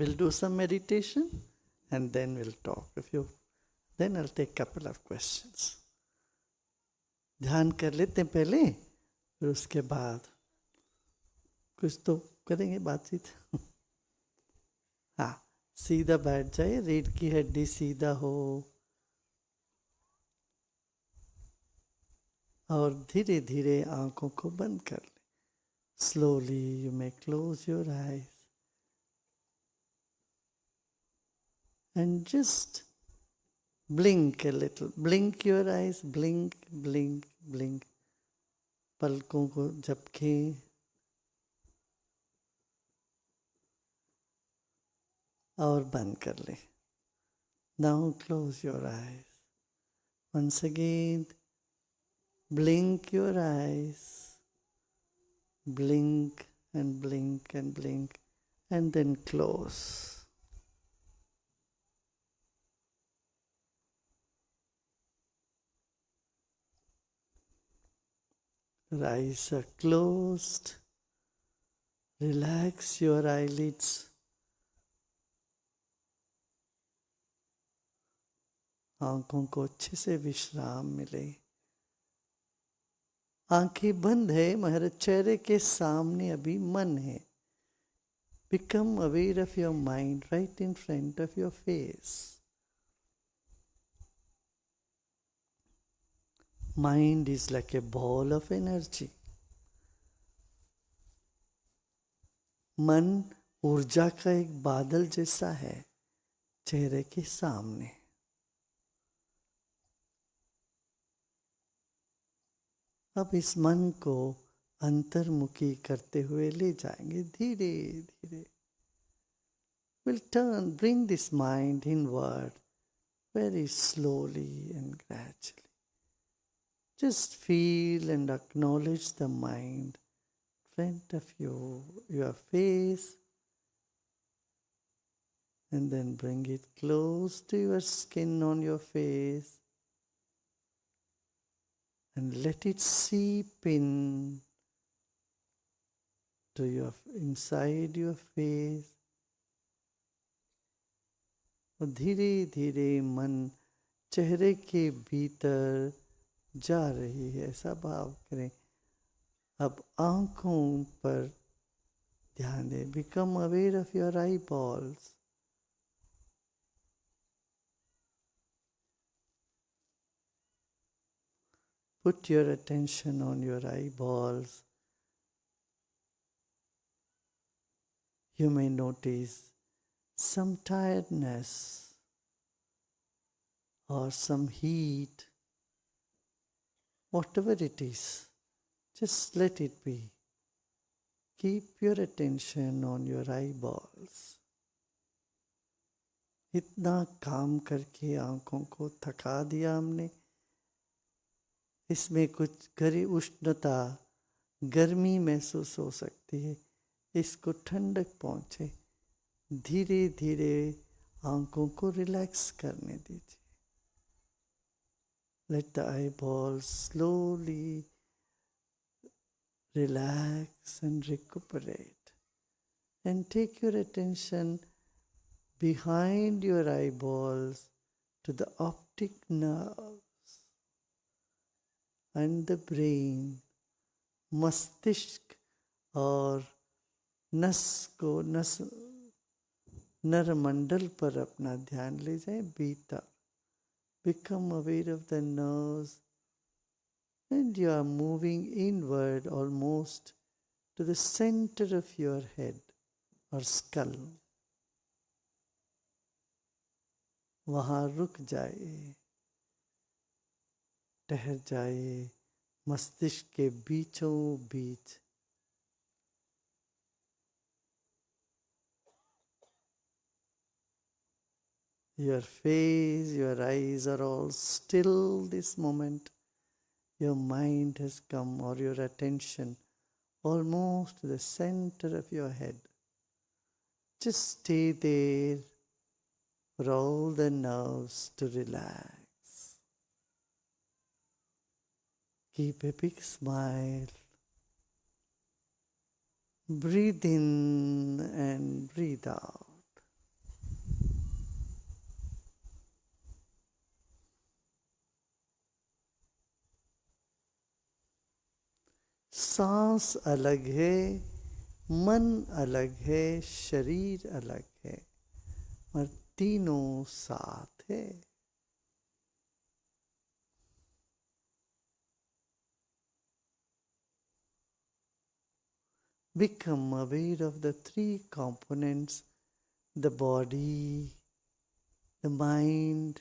We'll do some meditation and then we'll talk. Then I'll take a couple of questions. ध्यान कर लेते हैं पहले, फिर उसके बाद कुछ तो करेंगे बातचीत. हाँ, सीधा बैठ जाइए, रीढ़ की हड्डी सीधा हो और धीरे धीरे आंखों को बंद कर ले. Slowly you may close your eyes and just blink a little. Blink your eyes, blink, blink, blink. पलकों को झपकें और बंद कर ले. Now close your eyes. Once again, blink your eyes. Blink and blink and blink and then close. Your eyes are closed. Relax your eyelids. आंखों को अच्छे से विश्राम मिले. आंखें बंद है मगर चेहरे के सामने अभी मन है. Become aware of your mind right in front of your face. Mind is like a ball of energy. मन ऊर्जा का एक बादल जैसा है चेहरे के सामने. अब इस मन को अंतर्मुखी करते हुए ले जाएंगे धीरे धीरे. We'll bring this mind inward very slowly and gradually. Just feel and acknowledge the mind in front of you, your face, and then bring it close to your skin on your face and let it seep in to your inside your face. और धीरे धीरे मन चेहरे के भीतर जा रही है ऐसा भाव करें. अब आंखों पर ध्यान दें. Become aware of your eyeballs. Put your attention on your eyeballs. You may notice some tiredness or some heat. Whatever it is, just let it be. Keep your attention on your eyeballs. इतना काम करके आंखों को थका दिया हमने. इसमें कुछ उष्णता, गर्मी महसूस हो सकती है. इसको ठंडक पहुँचे. धीरे धीरे आंखों को रिलैक्स करने दीजिए. Let the eyeballs slowly relax and recuperate. And take your attention behind your eyeballs to the optic nerves and the brain. मस्तिष्क और नरमंडल पर अपना ध्यान ले जाएं भीतर. Become aware of the nerves and you are moving inward almost to the center of your head or skull. वहाँ रुक जाए, ठहर जाए मस्तिष्क के बीचों बीच. Your face, your eyes are all still this moment. Your mind has come or your attention almost to the center of your head. Just stay there for all the nerves to relax. Keep a big smile. Breathe in and breathe out. सांस अलग है, मन अलग है, शरीर अलग है, और तीनों साथ है। Become aware of the three components: the body, the mind,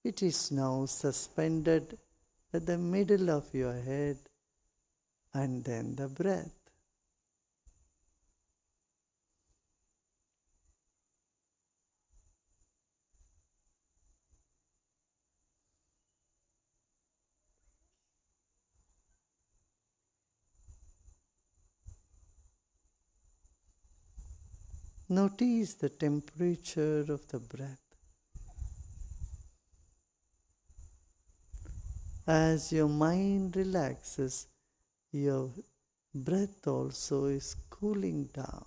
which is now suspended at the middle of your head, and then the breath. Notice the temperature of the breath. As your mind relaxes, your breath also is cooling down.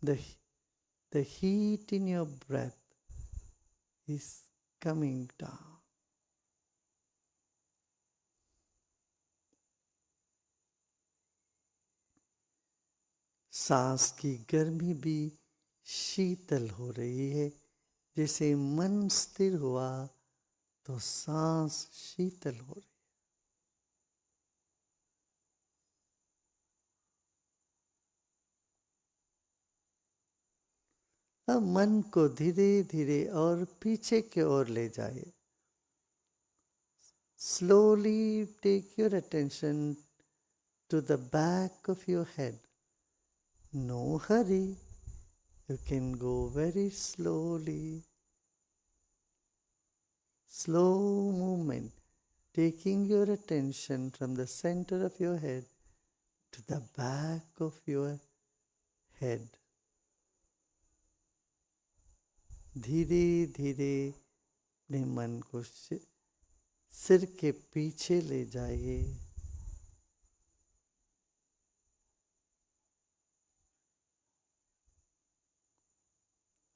The, the heat in your breath is coming down. सांस की गर्मी भी शीतल हो रही है। जैसे मन स्थिर हुआ तो सांस शीतल हो रही। अब मन को धीरे धीरे और पीछे की ओर ले जाइए। Slowly take your attention to the back of your head. No hurry. You can go very slowly. Slow movement, taking your attention from the center of your head to the back of your head. धीरे धीरे अपने मन को सिर के पीछे ले जाइए।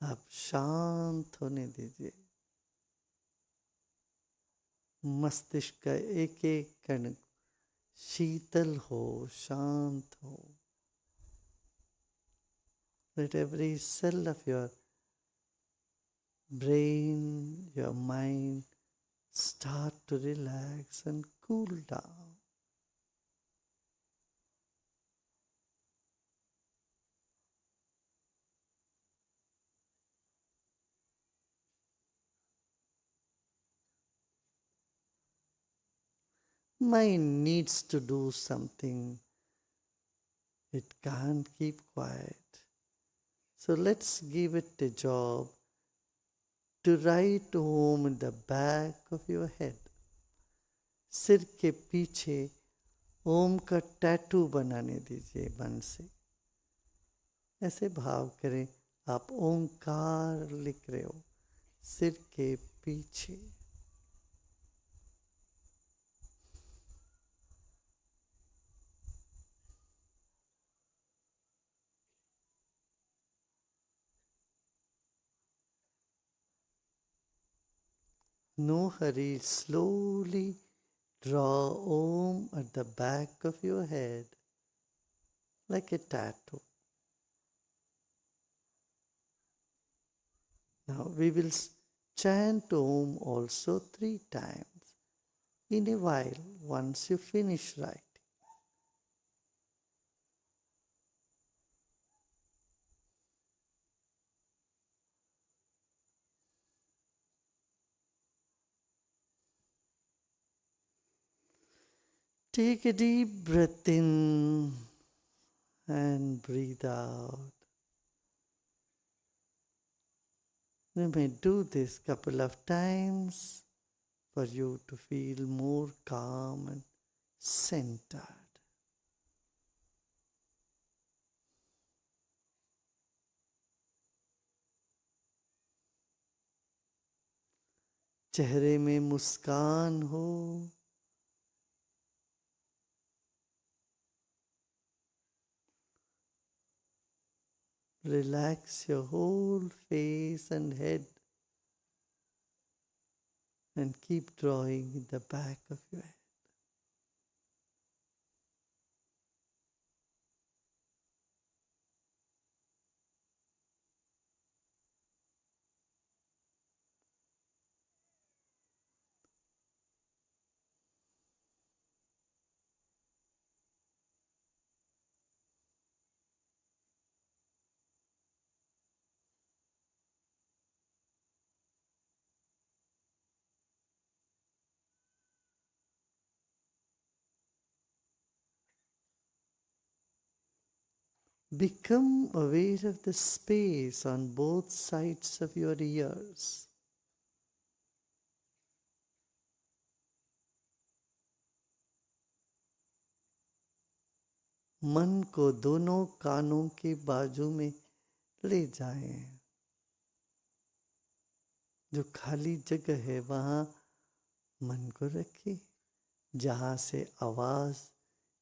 आप शांत होने दीजिए। मस्तिष्क का एक एक कण शीतल हो, शांत हो। Let every cell of your brain, your mind start to relax and cool down. Mind needs to do something. It can't keep quiet. So let's give it a job to write home in the back of your head. सिर के पीछे ओम का tattoo बनाने दीजिए मन से। ऐसे भाव करें आप ओंकार लिख रहे हो सिर के पीछे। No hurry, slowly draw Om at the back of your head like a tattoo. Now we will chant Om also 3 times in a while once you finish writing. Take a deep breath in and breathe out. We may do this couple of times for you to feel more calm and centered. चेहरे में मुस्कान हो। Relax your whole face and head and keep drawing in the back of your head. Become aware of the space on both sides of your ears. मन को दोनों कानों के बाजू में ले जाएं। जो खाली जगह है वहाँ मन को रखिए, जहाँ से आवाज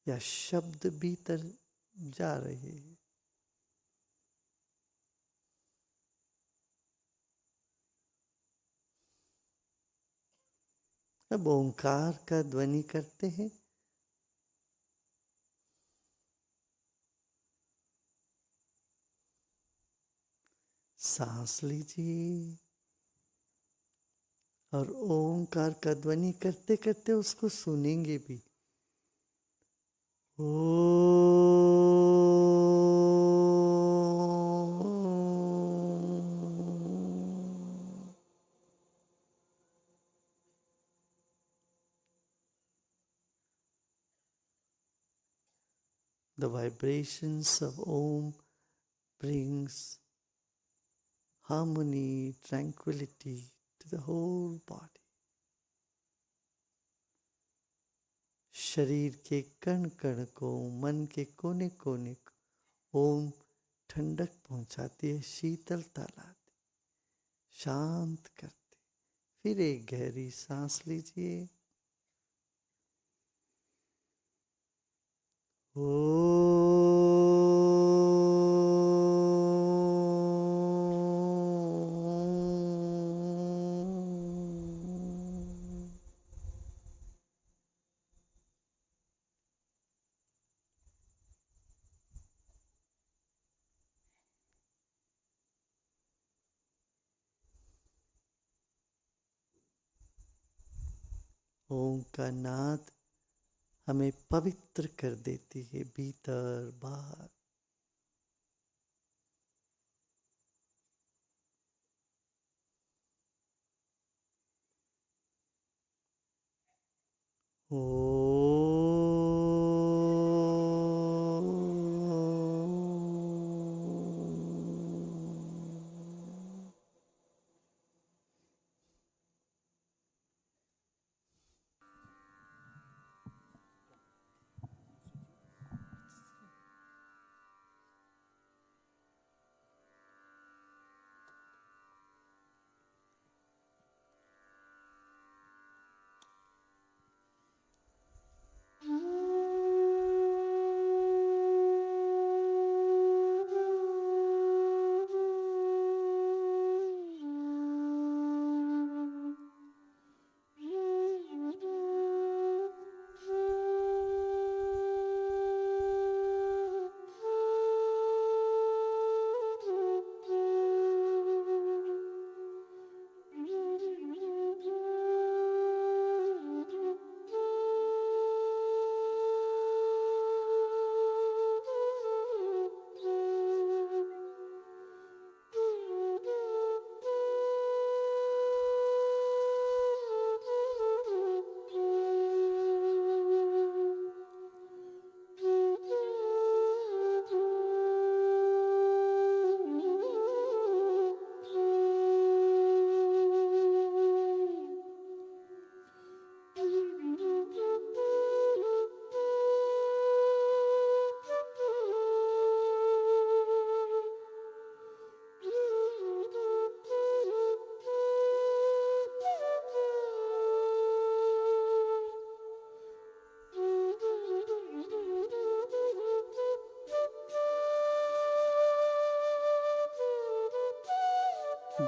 या शब्द भीतर जा रही है। अब ओंकार का ध्वनि करते हैं। सांस लीजिए और ओंकार का ध्वनि करते करते उसको सुनेंगे भी। The vibrations of Om brings harmony, tranquility to the whole body. शरीर के कण कण को, मन के कोने कोने को ओम ठंडक पहुंचाती है, शीतलता लाती, शांत करती। फिर एक गहरी सांस लीजिए। ओम का नाद हमें पवित्र कर देती है, भीतर बाहर।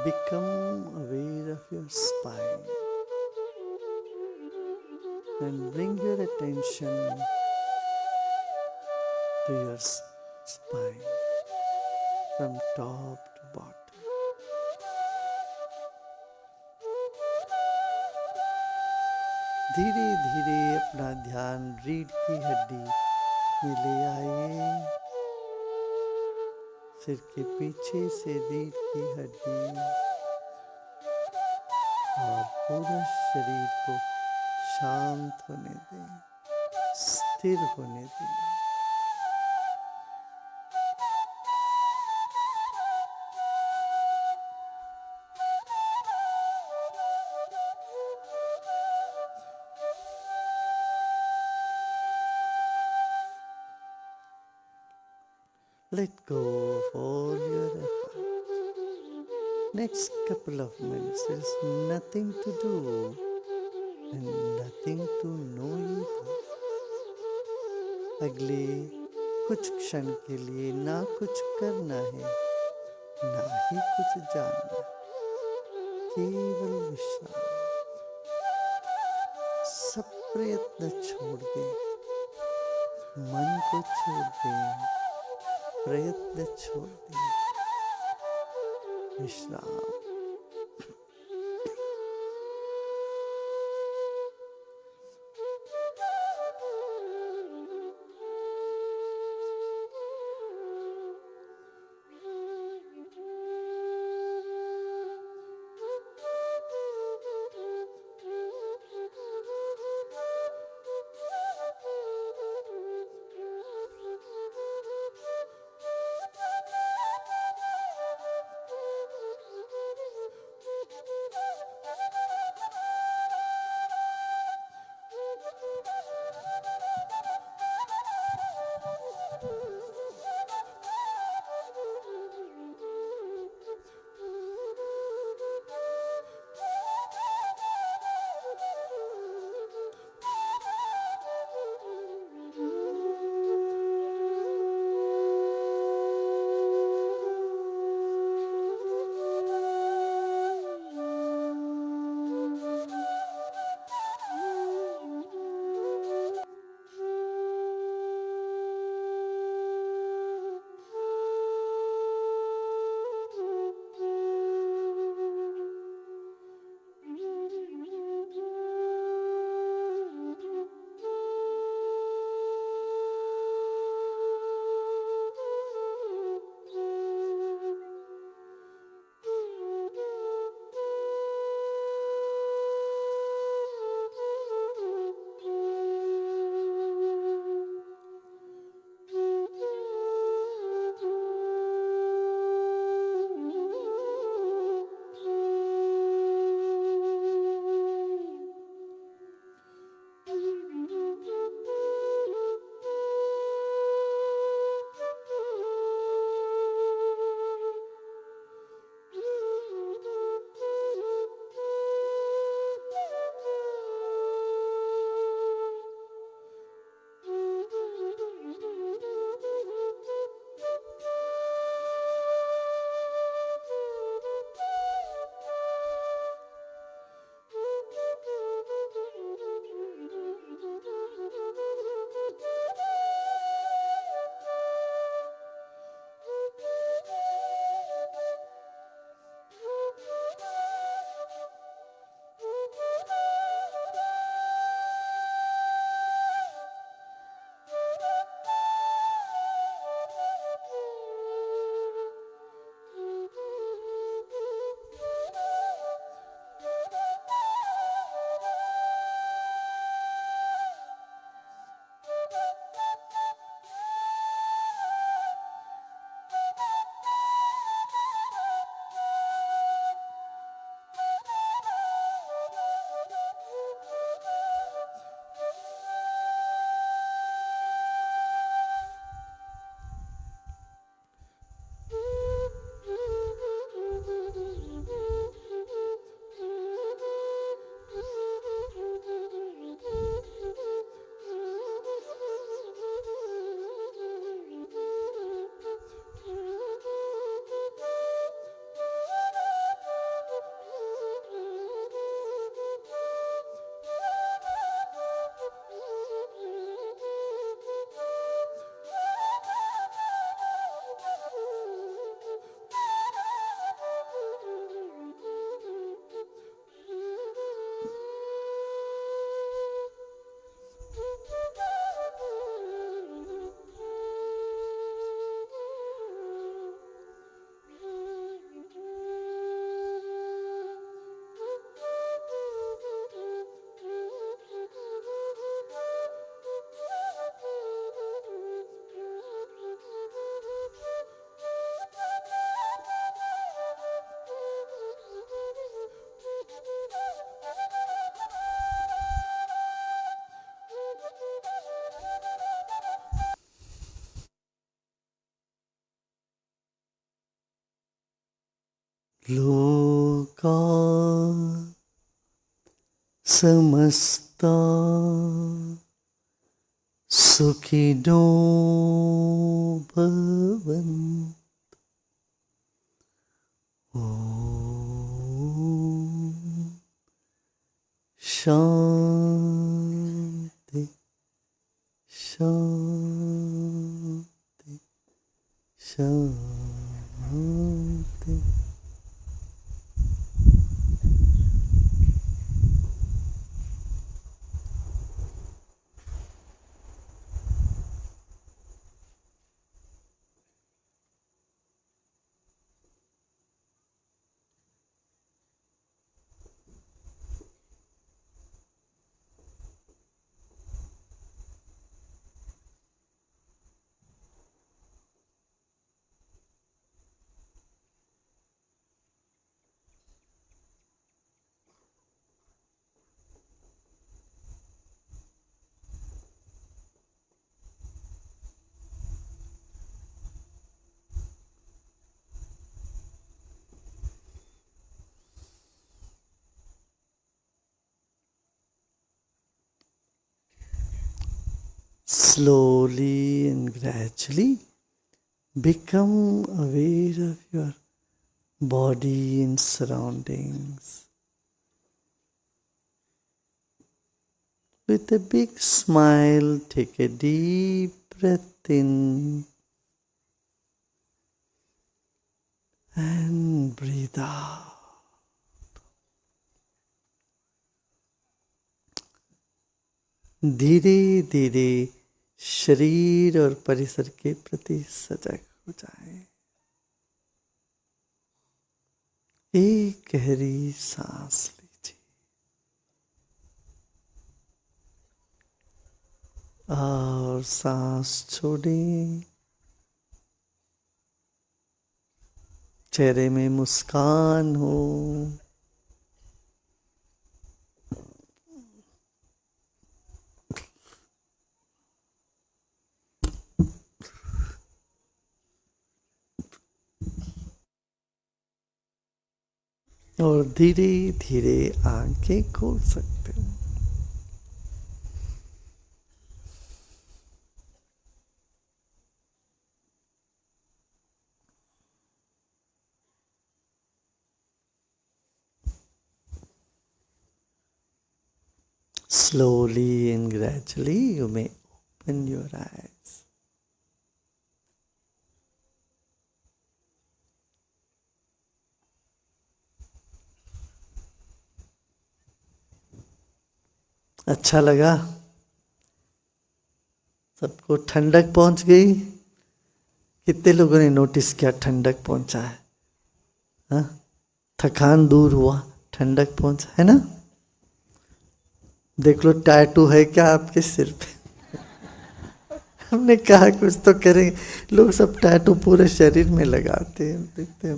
Become aware of your spine and bring your attention to your spine from top to bottom. धीरे धीरे अपना ध्यान रीढ़ की हड्डी में ले आइए। सिर के पीछे से रीढ़ की हड्डी और पूरा शरीर को शांत होने दें, स्थिर होने दें। Let go of all your effort. Next couple of minutes, there is nothing to do and nothing to know either. अगले कुछ क्षण के लिए ना कुछ करना है, ना ही कुछ जानना, केवल विश्राम। सब प्रयत्न छोड़ दें, मन को छोड़ दें, प्रयत्न छोड़ दें, विश्राम। लोका समस्ता सुखिनो भवन्तु। ओम शांति शांति शांति। Slowly and gradually become aware of your body and surroundings. With a big smile, take a deep breath in and breathe out. धीरे धीरे शरीर और परिसर के प्रति सजग हो जाए। एक गहरी सांस लीजिए और सांस छोड़ें। चेहरे में मुस्कान हो। और धीरे धीरे आंखें खोल सकते हो। Slowly and gradually you may open your eyes. अच्छा लगा? सबको ठंडक पहुंच गई? कितने लोगों ने नोटिस किया ठंडक पहुंचा है? हाँ? थकान दूर हुआ, ठंडक पहुंचा है ना? देख लो टैटू है क्या आपके सिर पे? हमने कहा कुछ तो करें। लोग सब टैटू पूरे शरीर में लगाते हैं, देखते हैं।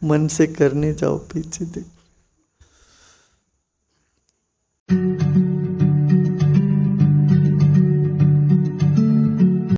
मन से करने जाओ, पीछे देखो।